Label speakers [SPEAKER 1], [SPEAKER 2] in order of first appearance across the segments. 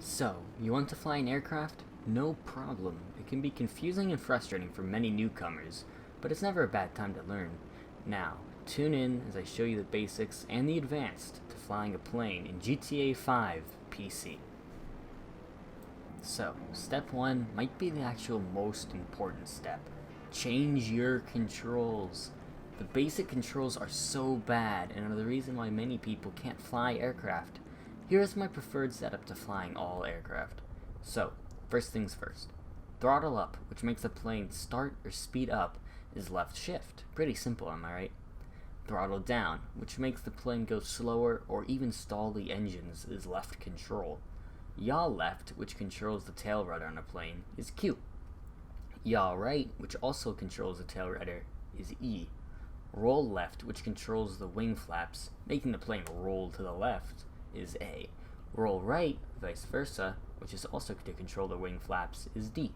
[SPEAKER 1] So, you want to fly an aircraft? No problem. It can be confusing and frustrating for many newcomers, but it's never a bad time to learn. Now, tune in as I show you the basics and the advanced to flying a plane in GTA 5 PC. So, step 1 might be the actual most important step. Change your controls. The basic controls are so bad and are the reason why many people can't fly aircraft. Here is my preferred setup to flying all aircraft. So, first things first. Throttle up, which makes the plane start or speed up, is left shift. Pretty simple, am I right? Throttle down, which makes the plane go slower or even stall the engines, is left control. Yaw left, which controls the tail rudder on a plane, is Q. Yaw right, which also controls the tail rudder, is E. Roll left, which controls the wing flaps, making the plane roll to the left, is A. Roll right, vice versa, which is also to control the wing flaps, is D.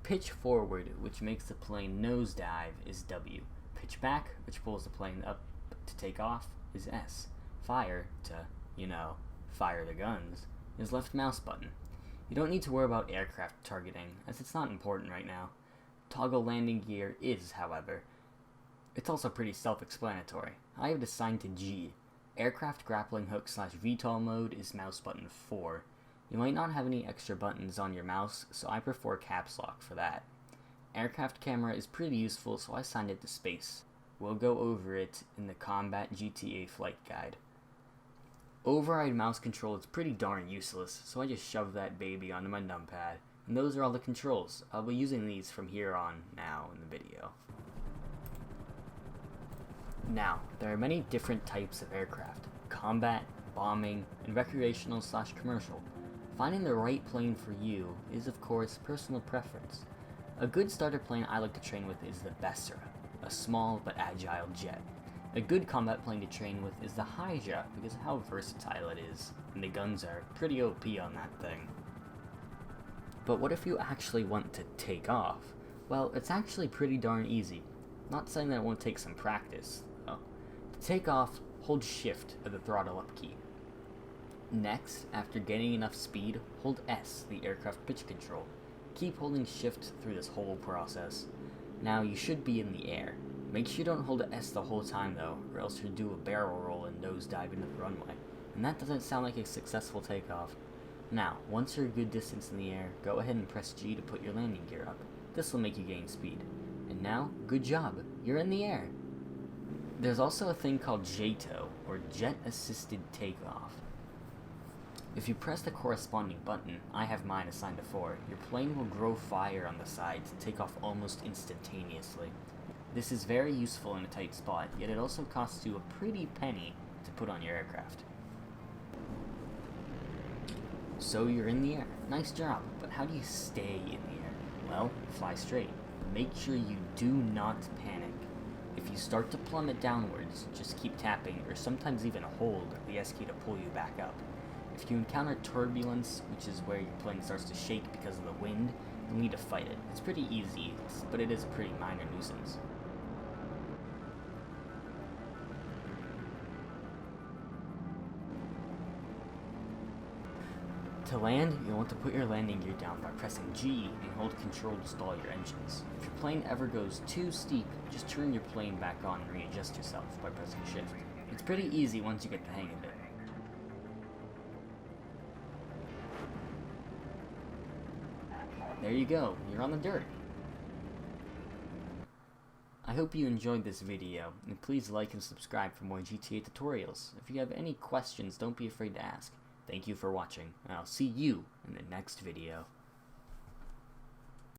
[SPEAKER 1] Pitch forward, which makes the plane nosedive, is W. Pitch back, which pulls the plane up to take off, is S. Fire, to, fire the guns, is left mouse button. You don't need to worry about aircraft targeting, as it's not important right now. Toggle landing gear is, however. It's also pretty self-explanatory. I have it assigned to G. Aircraft grappling hook / VTOL mode is mouse button 4. You might not have any extra buttons on your mouse, so I prefer caps lock for that. Aircraft camera is pretty useful, so I assigned it to space. We'll go over it in the Combat GTA Flight Guide. Override mouse control is pretty darn useless, so I just shoved that baby onto my numpad, and those are all the controls. I'll be using these from here on now in the video. Now, there are many different types of aircraft: combat, bombing, and recreational / commercial. Finding the right plane for you is, of course, personal preference. A good starter plane I like to train with is the Bessera, a small but agile jet. A good combat plane to train with is the Hydra because of how versatile it is, and the guns are pretty OP on that thing. But what if you actually want to take off? Well, it's actually pretty darn easy. Not saying that it won't take some practice, though. To take off, hold shift or the throttle up key. Next, after gaining enough speed, hold S, the aircraft pitch control. Keep holding shift through this whole process. Now you should be in the air. Make sure you don't hold S the whole time though, or else you'll do a barrel roll and nosedive into the runway. And that doesn't sound like a successful takeoff. Now, once you're a good distance in the air, go ahead and press G to put your landing gear up. This will make you gain speed. And now, good job, you're in the air. There's also a thing called JTOW, or Jet Assisted Takeoff. If you press the corresponding button, I have mine assigned to 4, your plane will grow fire on the sides and take off almost instantaneously. This is very useful in a tight spot, yet it also costs you a pretty penny to put on your aircraft. So you're in the air. Nice job, but how do you stay in the air? Well, fly straight. Make sure you do not panic. If you start to plummet downwards, just keep tapping or sometimes even hold the S key to pull you back up. If you encounter turbulence, which is where your plane starts to shake because of the wind, you'll need to fight it. It's pretty easy, but it is a pretty minor nuisance. To land, you'll want to put your landing gear down by pressing G and hold control to stall your engines. If your plane ever goes too steep, just turn your plane back on and readjust yourself by pressing shift. It's pretty easy once you get the hang of it. There you go, you're on the dirt. I hope you enjoyed this video, and please like and subscribe for more GTA tutorials. If you have any questions, don't be afraid to ask. Thank you for watching, and I'll see you in the next video.